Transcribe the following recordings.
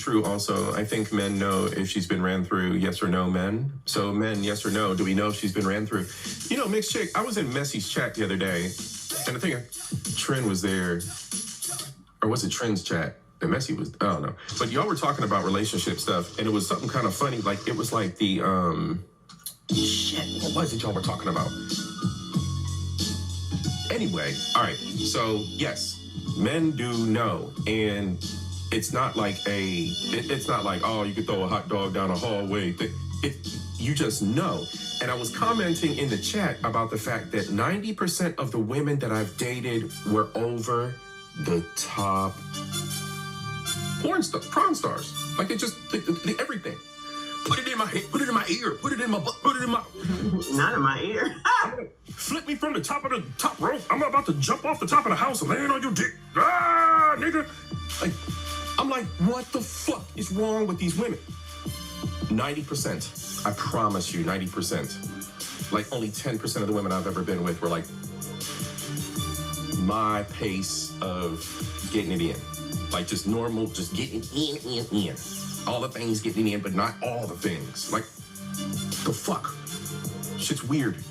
true also. I think men know if she's been ran through, yes or no, men. So men, yes or no, do we know if she's been ran through? You know, mixed chick, I was in Messy's chat the other day, and I think Trin was there. Or was it Trin's chat? And Messy was, I don't know. But y'all were talking about relationship stuff, and it was something kind of funny. Like, it was like the, shit, what was it y'all were talking about? Anyway, all right. So, yes, men do know. And it's not like it's not like, oh, you could throw a hot dog down a hallway. You just know. And I was commenting in the chat about the fact that 90% of the women that I've dated were over the top prawn stars. Like, they just, they everything. Put it in my head, put it in my ear, put it in my butt, put it in my... Not in my ear. Flip me from the top of the top rope. I'm about to jump off the top of the house and land on your dick. Ah, nigga. Like, I'm like, what the fuck is wrong with these women? 90%. I promise you, 90%. Like, only 10% of the women I've ever been with were like my pace of getting it in. Like, just normal, just getting in. All the things getting in, but not all the things. Like, the fuck? Shit's weird.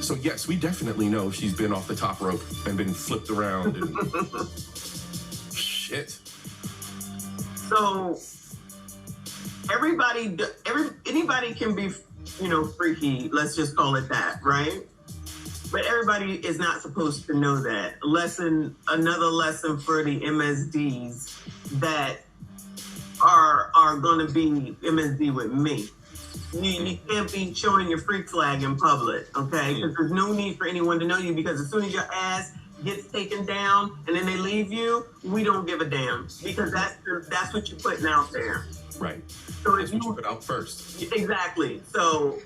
So yes, we definitely know she's been off the top rope and been flipped around and shit. So anybody can be, you know, freaky. Let's just call it that, right? But everybody is not supposed to know that. Another lesson for the MSDs that are going to be MSD with me. You can't be showing your freak flag in public, okay? Because there's no need for anyone to know you, because as soon as your ass gets taken down and then they leave you, we don't give a damn, because that's what you're putting out there. Right. So that's what you put out first. Exactly. So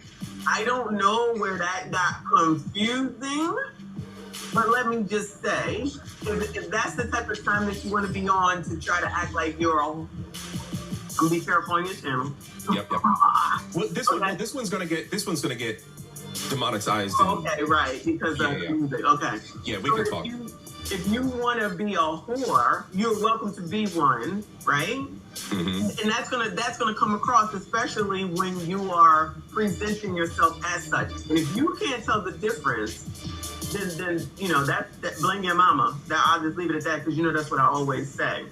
I don't know where that got confusing, but let me just say, if that's the type of time that you want to be on to try to act like you're all, be careful on your channel. Yep. Well, this one's gonna get demonetized. Okay, right, because of music. Okay. Yeah, we can talk. If you want to be a whore, you're welcome to be one, right? Mm-hmm. And that's gonna come across, especially when you are presenting yourself as such. And if you can't tell the difference, then you know that blame your mama. I'll just leave it at that, because you know that's what I always say.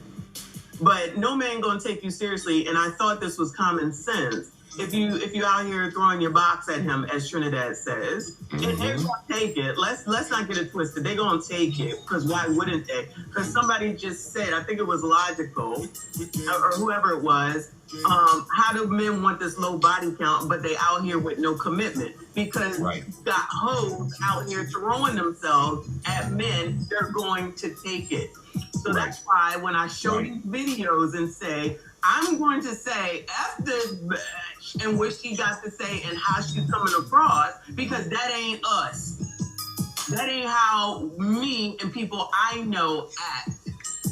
But no man gonna take you seriously, and I thought this was common sense. If you out here throwing your box at him, as Trinidad says, and they're gonna take it. Let's not get it twisted. They're gonna take it, because why wouldn't they? Because somebody just said, I think it was Logical, or whoever it was, how do men want this low body count, but they out here with no commitment? Because you've got hoes out here throwing themselves at men, they're going to take it. So that's why when I show these videos and say, I'm going to say F this bitch and what she got to say and how she's coming across, because that ain't us. That ain't how me and people I know act.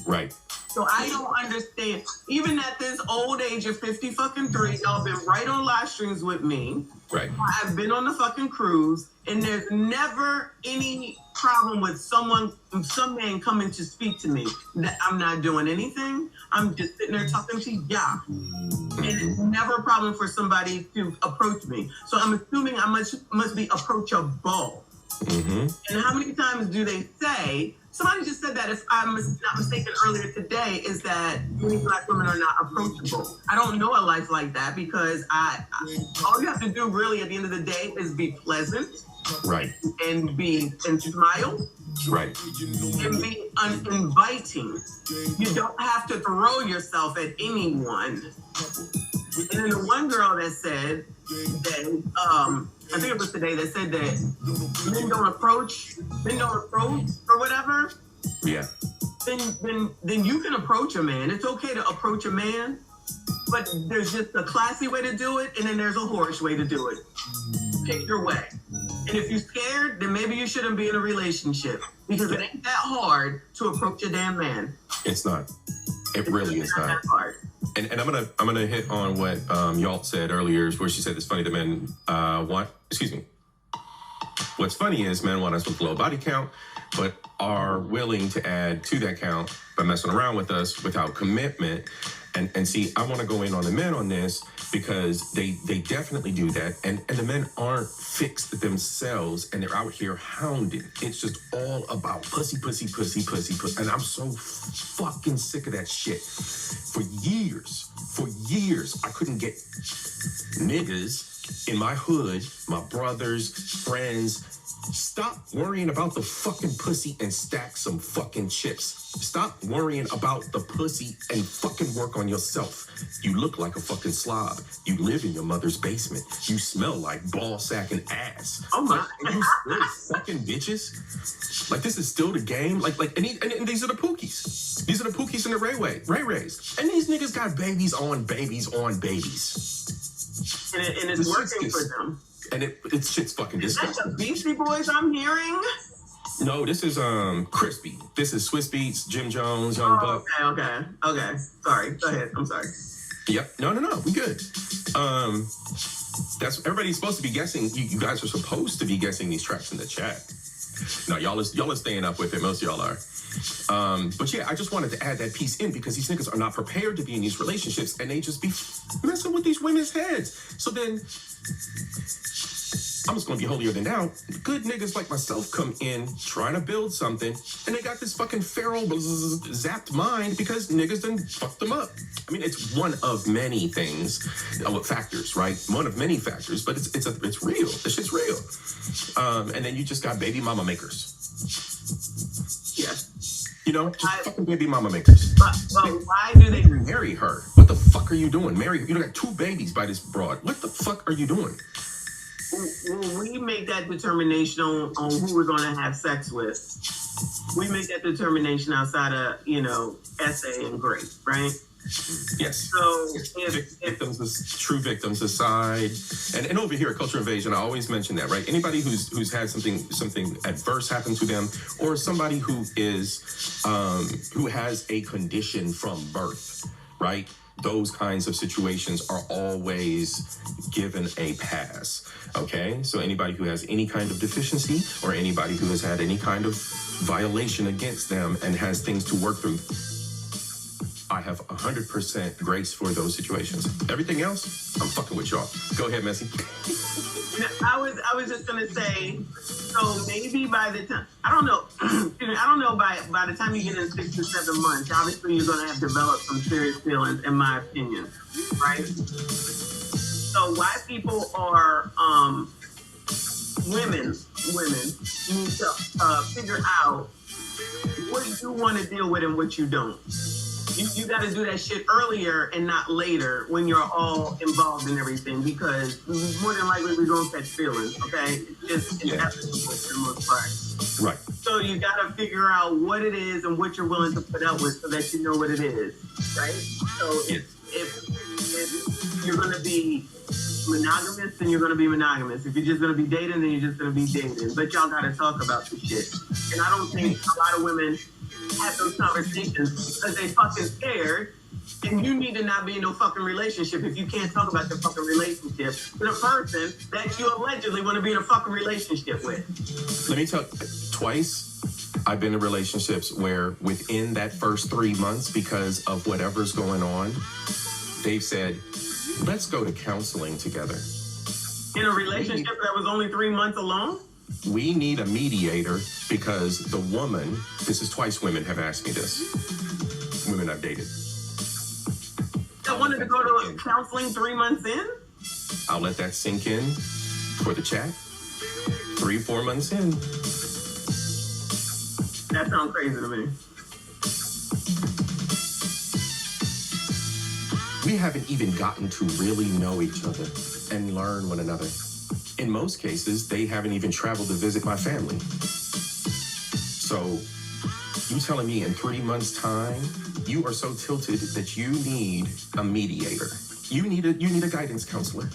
Right. So I don't understand. Even at this old age of 50-fucking-3, y'all been right on live streams with me. Right. I've been on the fucking cruise, and there's never any problem with some man coming to speak to me. That I'm not doing anything. I'm just sitting there talking to y'all. And it's never a problem for somebody to approach me. So I'm assuming I must be approachable. Mm-hmm. And how many times do they say, somebody just said that, if I'm not mistaken earlier today, is that many Black women are not approachable. I don't know a life like that, because all you have to do really at the end of the day is be pleasant. Right. And smile. Right. And be uninviting. You don't have to throw yourself at anyone. And then the one girl that said that, I think it was today, that said that men don't approach or whatever. Yeah. Then you can approach a man. It's okay to approach a man, but there's just a classy way to do it, and then there's a whorish way to do it. Pick your way. And if you're scared, then maybe you shouldn't be in a relationship, because it ain't that hard to approach a damn man. It's not. It really is not. That hard. And I'm gonna hit on what y'all said earlier, where she said it's funny that men want. Excuse me. What's funny is men want us with low body count, but are willing to add to that count by messing around with us without commitment. And see, I want to go in on the men on this because they definitely do that. And the men aren't fixed themselves and they're out here hounding. It's just all about pussy. And I'm so fucking sick of that shit. For years, I couldn't get niggas in my hood, my brothers, friends. Stop worrying about the fucking pussy and stack some fucking chips. Stop worrying about the pussy and fucking work on yourself. You look like a fucking slob. You live in your mother's basement. You smell like ball sack and ass. Oh my. Like, are you still fucking bitches? Like, this is still the game? And these are the Pookies. These are the Pookies and the Ray-Rays. And these niggas got babies on babies on babies. And it's working for them. And it's shit's fucking disgusting. Is that the Beastie Boys I'm hearing? No, this is Crispy. This is Swiss Beats, Jim Jones, Young Buck. Okay. Sorry. Go ahead. I'm sorry. Yep. No. We good. That's everybody's supposed to be guessing. You guys are supposed to be guessing these tracks in the chat. No, y'all are staying up with it. Most of y'all are. But yeah, I just wanted to add that piece in because these niggas are not prepared to be in these relationships and they just be messing with these women's heads. So then I'm just gonna be holier than thou. Good niggas like myself come in trying to build something, and they got this fucking feral zapped mind because niggas done fucked them up. I mean, it's one of many things, factors, right? One of many factors, but it's real. This shit's real. And then you just got baby mama makers. Yeah. You know, just fucking baby mama makers. But why do they marry her? What the fuck are you doing? Marry her? You got 2 babies by this broad. What the fuck are you doing? When we make that determination on who we're going to have sex with, we make that determination outside of, essay and grade, right? Yes. So true victims aside, and over here at Culture Invasion, I always mention that, right? Anybody who's had something adverse happen to them, or somebody who has a condition from birth, right? Those kinds of situations are always given a pass. Okay, so anybody who has any kind of deficiency or anybody who has had any kind of violation against them and has things to work through, I have 100% grace for those situations. Everything else, I'm fucking with y'all. Go ahead, Messy. I was just gonna say, so maybe by the time, I don't know, by the time you get in 6 to 7 months, obviously you're gonna have developed some serious feelings, in my opinion, right? So why people are, women need to figure out what you want to deal with and what you don't. You got to do that shit earlier and not later when you're all involved in everything, because more than likely we're going to catch feelings, okay? It's inevitable for the most part. Right. So you got to figure out what it is and what you're willing to put up with so that you know what it is, right? So if you're going to be monogamous, then you're going to be monogamous. If you're just going to be dating, then you're just going to be dating. But y'all got to talk about this shit. And I don't think a lot of women have those conversations because they fucking scared. And you need to not be in no fucking relationship if you can't talk about the fucking relationship with a person that you allegedly want to be in a fucking relationship with. Let me tell you, twice I've been in relationships where within that first 3 months, because of whatever's going on, they've said, let's go to counseling together. In a relationship that was only 3 months alone? We need a mediator because the woman, this is twice women have asked me this, women I've dated. That wanted to go to counseling 3 months in? I'll let that sink in for the chat. 3-4 months in. That sounds crazy to me. We haven't even gotten to really know each other and learn one another. In most cases, they haven't even traveled to visit my family. So, you telling me in 3 months' time, you are so tilted that you need a mediator. You need a guidance counselor.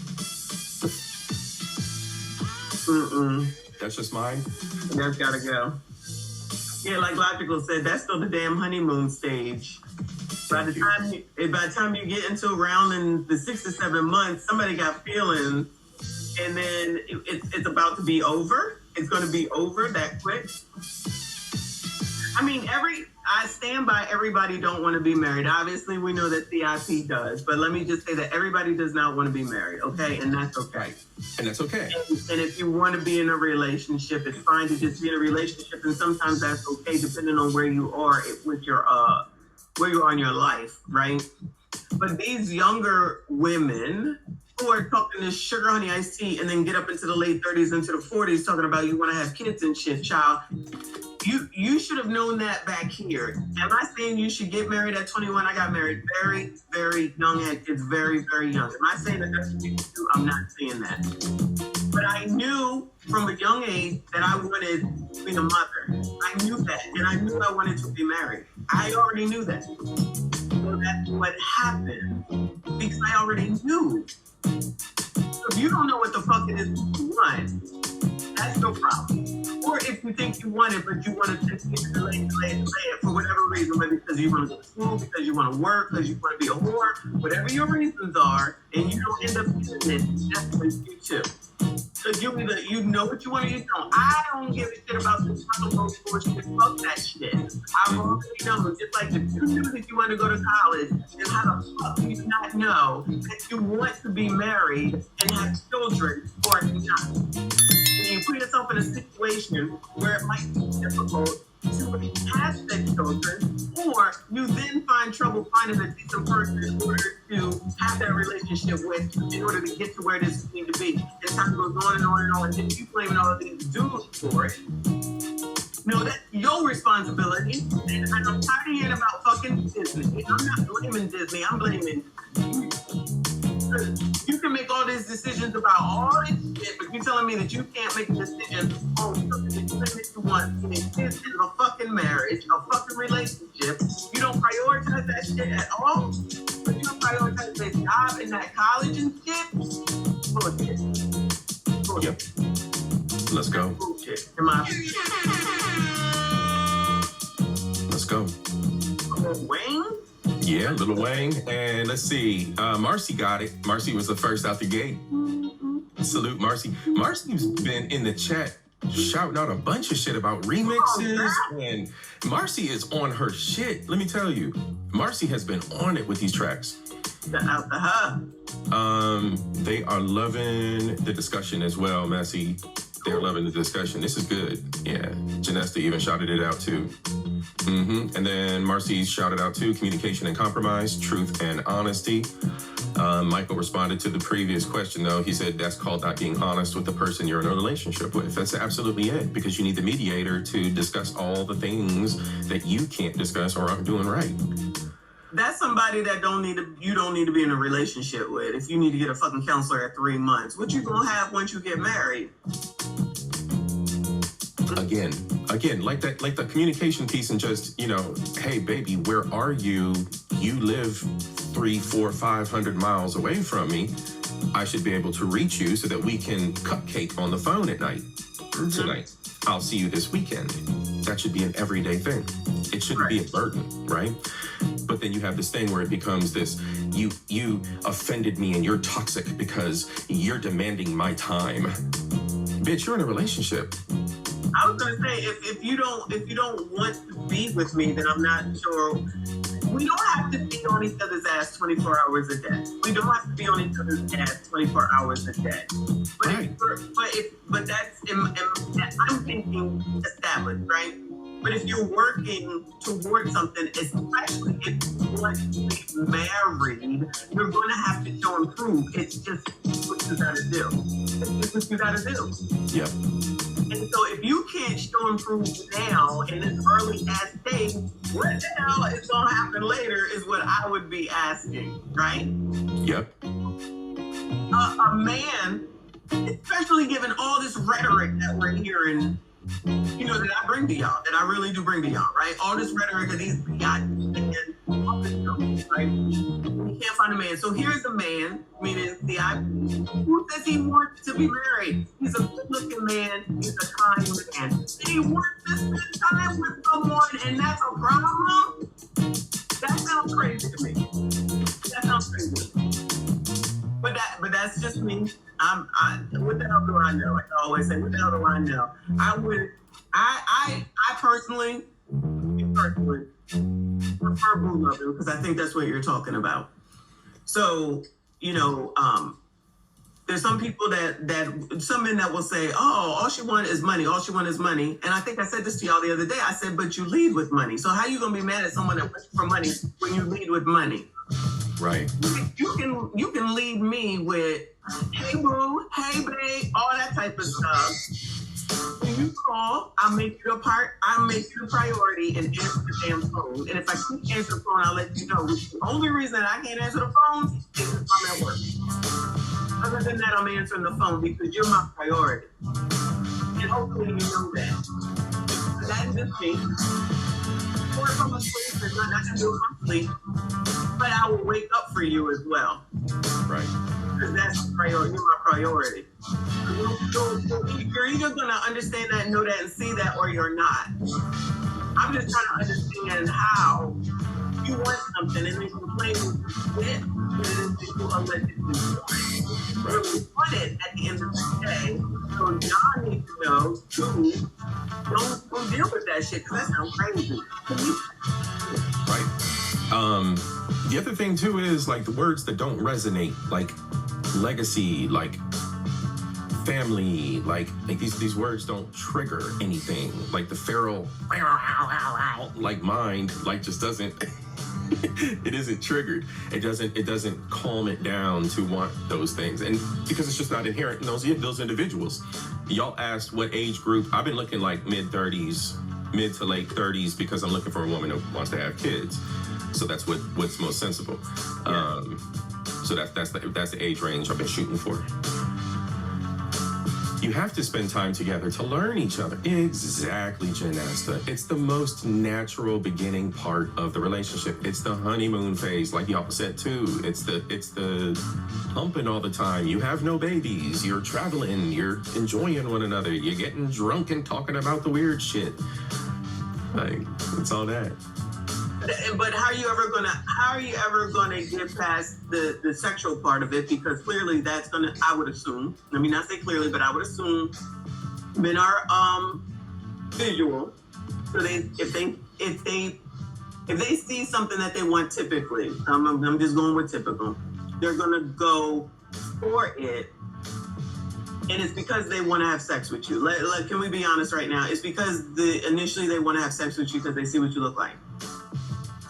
That's just mine. That's gotta go. Yeah, like Logical said, that's still the damn honeymoon stage. By the time you get into around in the 6 to 7 months, somebody got feelings, and then it's about to be over. It's going to be over that quick. I mean, I stand by everybody don't want to be married. Obviously, we know that CIP does, but let me just say that everybody does not want to be married, okay? And that's okay. And that's okay. And if you want to be in a relationship, it's fine to just be in a relationship, and sometimes that's okay, depending on where you are with your where you are in your life, right? But these younger women who are talking this sugar honey iced tea and then get up into the late 30s, into the 40s, talking about you want to have kids and shit, child. You should have known that back here. Am I saying you should get married at 21? I got married very, very young at kids, very, very young. Am I saying that that's what you do? I'm not saying that. But I knew from a young age that I wanted to be a mother. I knew that, and I knew I wanted to be married. I already knew that. So that's what happened, because I already knew. So if you don't know what the fuck it is you want, that's no problem. Or if you think you want it, but you want to continue to delay it for whatever reason, whether because you want to go to school, because you want to work, because you want to be a whore, whatever your reasons are, and you don't end up doing it, that's what you too. Because you know what you want or you don't. I don't give a shit about this other bullshit. Fuck that shit. I've already known. Just like if you knew that you want to go to college, then how the fuck do you not know that you want to be married and have children or not? And you put yourself in a situation where it might be difficult to have the children, or you then find trouble finding a decent person in order to have that relationship with, in order to get to where this needs to be. And time goes on and on and on, and then you blaming all of these dudes for it. No, that's your responsibility. And I'm tired of hearing about fucking Disney. I'm not blaming Disney, I'm blaming you. You can make all these decisions about all this shit, but you're telling me that you can't make a decision on something that you think that you want in existence of a fucking marriage, a fucking relationship. You don't prioritize that shit at all? But you don't prioritize that job and that college and shit? Bullshit. Yep. Let's go. Bullshit. Let's go. Wayne? Yeah, Lil Wayne. And let's see. Marcy got it. Marcy was the first out the gate. Salute, Marcy. Marcy's been in the chat shouting out a bunch of shit about remixes. And Marcy is on her shit. Let me tell you. Marcy has been on it with these tracks. They are loving the discussion as well, Messy. They're loving the discussion. This is good. Yeah. Janesta even shouted it out too. And then Marcy shouted out too, communication and compromise, truth and honesty. Michael responded to the previous question though. He said that's called not being honest with the person you're in a relationship with. That's absolutely it, because you need the mediator to discuss all the things that you can't discuss or aren't doing right. That's somebody that you don't need to be in a relationship with. If you need to get a fucking counselor at 3 months, what you gonna have once you get married? Again, like the communication piece, and just, hey baby, where are you? You live 300, 400, 500 miles away from me. I should be able to reach you so that we can cupcake on the phone at night. Tonight, I'll see you this weekend. That should be an everyday thing. It shouldn't be a burden, right? But then you have this thing where it becomes this, you offended me and you're toxic because you're demanding my time. Bitch, you're in a relationship. I was gonna say, if you don't want to be with me, then I'm not sure. We don't have to be on each other's ass 24 hours a day. We don't have to be on each other's ass 24 hours a day. But right. but that's I'm thinking established, right? But if you're working toward something, especially if you want to be married, you're going to have to show and prove. It's just what you got to do. It's just what you got to do. Yeah. And so if you can't show and prove now in this early ass stage, what the hell is going to happen later is what I would be asking, right? Yep. A man, especially given all this rhetoric that we're hearing, that I bring to y'all, that I really do bring to y'all, right? All this rhetoric of these guys, right? You can't find a man. So here's a man, meaning the who says he wants to be married. He's a good-looking man. He's a kind man. And he wants to spend time with someone, and that's a problem? That sounds crazy to me. That sounds crazy. But that's just me. What the hell do I know? Like I always say, what the hell do I know? I personally, if first one, refer boo loving, because I think that's what you're talking about. So, you know, there's some people some men that will say, oh, all she wants is money. All she wants is money. And I think I said this to y'all the other day. I said, but you lead with money. So how you going to be mad at someone that wants for money when you lead with money? Right. You can lead me with, hey, boo, hey, babe, all that type of stuff. When you call, I'll make you a priority and answer the damn phone. And if I can't answer the phone, I'll let you know. The only reason that I can't answer the phone is if I'm at work. Other than that, I'm answering the phone because you're my priority. And hopefully you know that. So that's just me. Or if I'm asleep, there's not going to do it from sleep. But I will wake up for you as well. Right. Because that's the priority. You're my priority. You're either going to understand that, know that, and see that, or you're not. I'm just trying to understand how you want something and then complain with you allegedly really want it at the end of the day. So y'all need to know, too, don't deal with that shit, because that sounds crazy. Right. The other thing, too, is like the words that don't resonate, like legacy, like family, like these words don't trigger anything. Like the feral, like mind, like just doesn't. It isn't triggered. It doesn't calm it down to want those things, and because it's just not inherent in those individuals. Y'all asked what age group. I've been looking like mid to late 30s because I'm looking for a woman who wants to have kids. So that's what's most sensible. Yeah. So that's the age range I've been shooting for. You have to spend time together to learn each other. Exactly, Janesta. It's the most natural beginning part of the relationship. It's the honeymoon phase, like y'all said too. It's the humping all the time. You have no babies. You're traveling. You're enjoying one another. You're getting drunk and talking about the weird shit. Like, it's all that. But how are you ever gonna get past the sexual part of it? Because clearly that's gonna, I would assume, let me not say clearly, but I would assume men are visual. So if they see something that they want, typically, I'm just going with typical, they're gonna go for it. And it's because they want to have sex with you. Can we be honest right now? It's because initially they want to have sex with you because they see what you look like.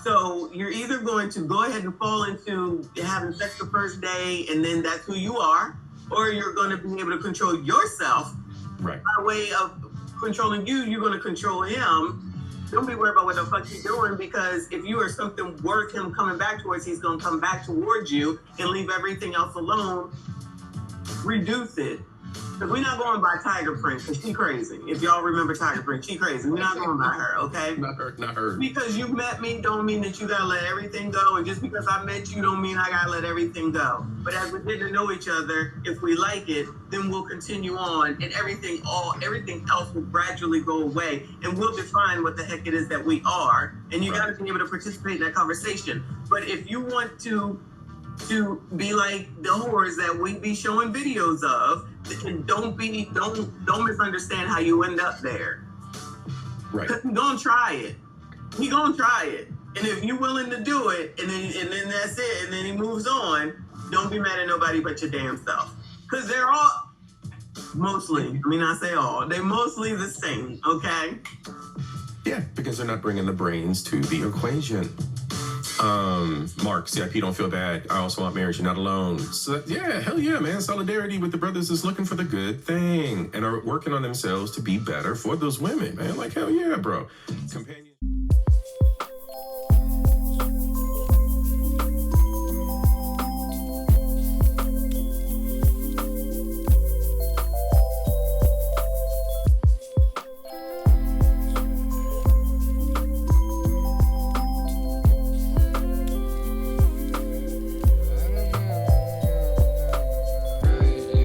So you're either going to go ahead and fall into having sex the first day and then that's who you are, or you're going to be able to control yourself. Right. By way of controlling you, you're going to control him. Don't be worried about what the fuck he's doing, because if you are something worth him coming back towards, he's going to come back towards you and leave everything else alone. Reduce it. Because we're not going by Tiger Print, because she crazy. If y'all remember Tiger Print, she crazy. We're not going by her, okay? Not her. Because you met me don't mean that you gotta let everything go. And just because I met you don't mean I gotta let everything go. But as we get to know each other, if we like it, then we'll continue on, and everything else will gradually go away, and we'll define what the heck it is that we are. And you gotta be able to participate in that conversation. But if you want to be like the whores that we be showing videos of, and don't misunderstand how you end up there. Right. Cause he gonna try it. And if you're willing to do it, and then that's it, and then he moves on, don't be mad at nobody but your damn self. Cause they're all mostly, I say all, they're mostly the same, okay? Yeah, because they're not bringing the brains to the equation. Mark, CIP, don't feel bad. I also want marriage. You're not alone. So, yeah, hell yeah, man. Solidarity with the brothers is looking for the good thing and are working on themselves to be better for those women, man. Like, hell yeah, bro. Companion.